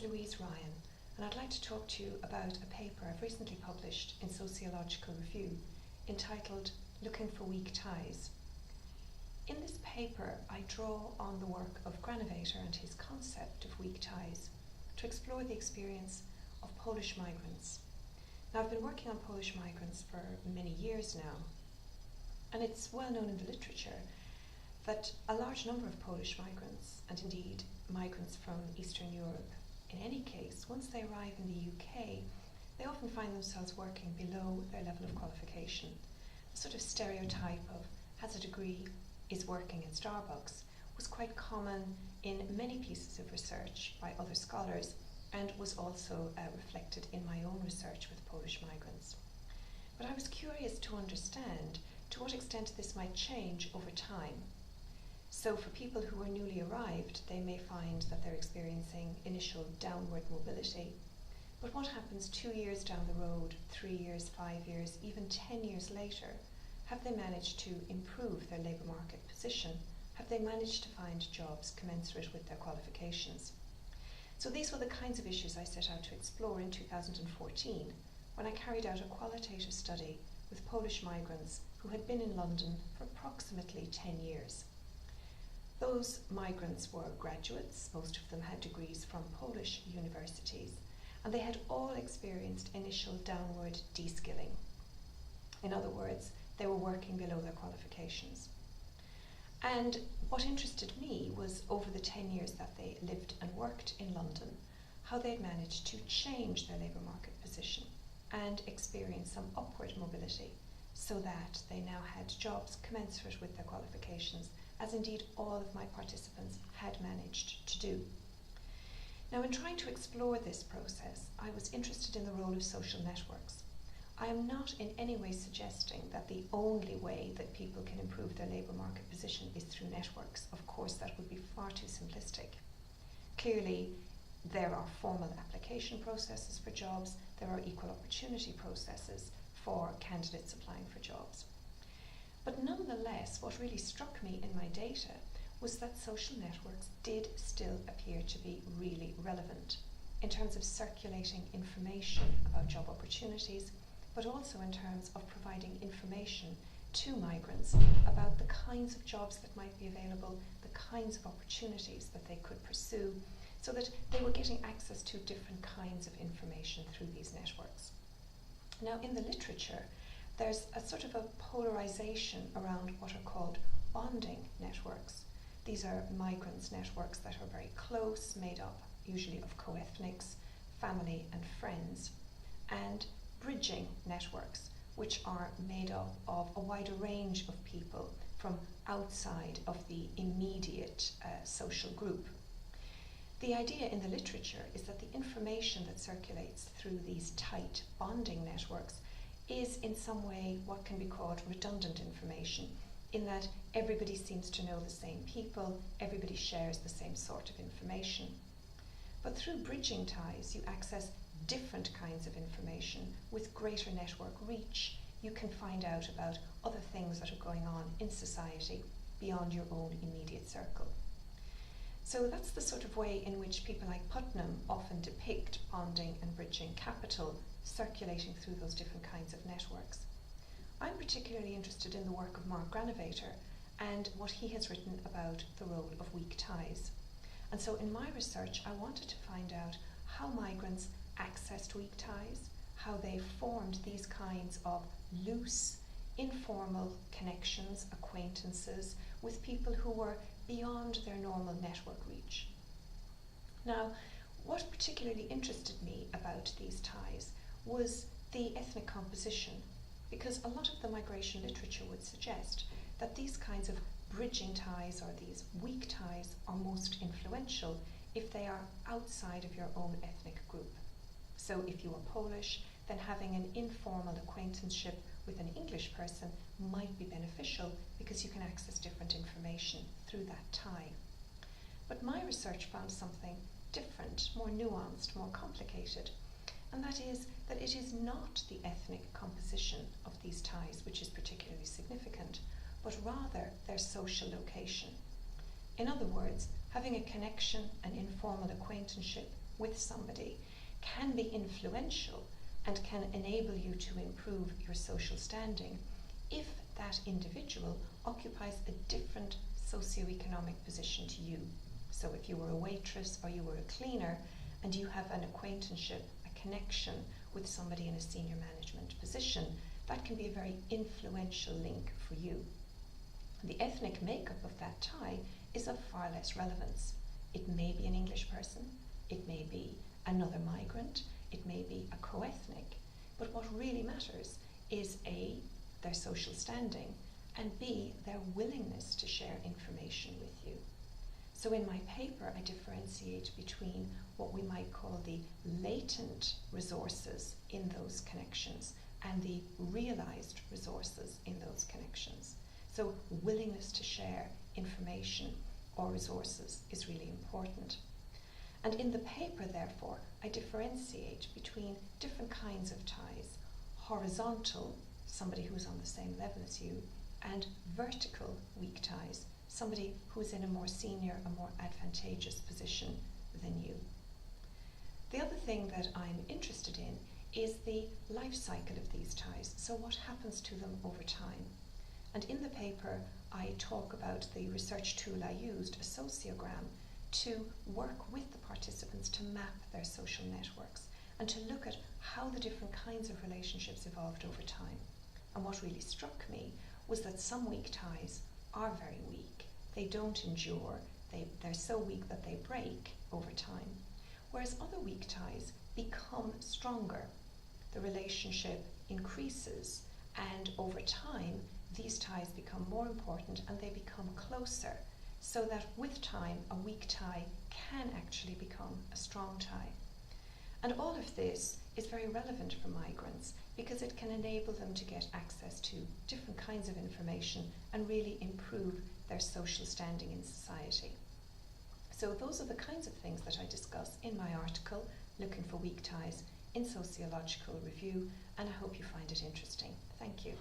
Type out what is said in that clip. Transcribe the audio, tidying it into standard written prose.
Louise Ryan, and I'd like to talk to you about a paper I've recently published in Sociological Review entitled Looking for Weak Ties. In this paper, I draw on the work of Granovetter and his concept of weak ties to explore the experience of Polish migrants. Now, I've been working on Polish migrants for many years now, and it's well known in the literature that a large number of Polish migrants, and indeed migrants from Eastern Europe, in any case, once they arrive in the UK, they often find themselves working below their level of qualification. The sort of stereotype of has a degree, is working in Starbucks was quite common in many pieces of research by other scholars, and was also reflected in my own research with Polish migrants. But I was curious to understand to what extent this might change over time. So for people who are newly arrived, they may find that they're experiencing initial downward mobility. But what happens 2 years down the road, 3 years, 5 years, even 10 years later? Have they managed to improve their labour market position? Have they managed to find jobs commensurate with their qualifications? So these were the kinds of issues I set out to explore in 2014 when I carried out a qualitative study with Polish migrants who had been in London for approximately 10 years. Those migrants were graduates, most of them had degrees from Polish universities, and they had all experienced initial downward deskilling. In other words, they were working below their qualifications. And what interested me was over the 10 years that they lived and worked in London, how they'd managed to change their labour market position and experience some upward mobility so that they now had jobs commensurate with their qualifications, as indeed all of my participants had managed to do. Now, in trying to explore this process, I was interested in the role of social networks. I am not in any way suggesting that the only way that people can improve their labour market position is through networks. Of course, that would be far too simplistic. Clearly, there are formal application processes for jobs, there are equal opportunity processes for candidates applying for jobs. But nonetheless, what really struck me in my data was that social networks did still appear to be really relevant in terms of circulating information about job opportunities, but also in terms of providing information to migrants about the kinds of jobs that might be available, the kinds of opportunities that they could pursue, so that they were getting access to different kinds of information through these networks. Now, in the literature, there's a sort of a polarization around what are called bonding networks. These are migrants' networks that are very close, made up usually of co-ethnics, family and friends, and bridging networks, which are made up of a wider range of people from outside of the immediate social group. The idea in the literature is that the information that circulates through these tight bonding networks is in some way what can be called redundant information, in that everybody seems to know the same people, everybody shares the same sort of information. But through bridging ties, you access different kinds of information with greater network reach. You can find out about other things that are going on in society beyond your own immediate circle. So that's the sort of way in which people like Putnam often depict bonding and bridging capital circulating through those different kinds of networks. I'm particularly interested in the work of Mark Granovetter and what he has written about the role of weak ties. And so in my research, I wanted to find out how migrants accessed weak ties, how they formed these kinds of loose, informal connections, acquaintances with people who were beyond their normal network reach. Now, what particularly interested me about these ties was the ethnic composition, because a lot of the migration literature would suggest that these kinds of bridging ties or these weak ties are most influential if they are outside of your own ethnic group. So if you are Polish, then having an informal acquaintanceship with an English person might be beneficial because you can access different information through that tie. But my research found something different, more nuanced, more complicated, and that is that it is not the ethnic composition of these ties which is particularly significant, but rather their social location. In other words, having a connection, an informal acquaintanceship with somebody can be influential and can enable you to improve your social standing if that individual occupies a different socioeconomic position to you. So if you were a waitress or you were a cleaner and you have an acquaintanceship, a connection with somebody in a senior management position, that can be a very influential link for you. The ethnic makeup of that tie is of far less relevance. It may be an English person, it may be another migrant, it may be a co-ethnic, but what really matters is A, their social standing, and B, their willingness to share information with you. So in my paper, I differentiate between what we might call the latent resources in those connections and the realized resources in those connections. So willingness to share information or resources is really important. And in the paper, therefore, I differentiate between different kinds of ties: horizontal, somebody who's on the same level as you, and vertical weak ties, somebody who's in a more senior, a more advantageous position than you. The other thing that I'm interested in is the life cycle of these ties, so what happens to them over time. And in the paper, I talk about the research tool I used, a sociogram, to work with the participants to map their social networks and to look at how the different kinds of relationships evolved over time. And what really struck me was that some weak ties are very weak. They don't endure. They're so weak that they break over time. Whereas other weak ties become stronger. The relationship increases, and over time, these ties become more important and they become closer, so that with time, a weak tie can actually become a strong tie. And all of this is very relevant for migrants because it can enable them to get access to different kinds of information and really improve their social standing in society. So those are the kinds of things that I discuss in my article, Looking for Weak Ties, in Sociological Review, and I hope you find it interesting. Thank you.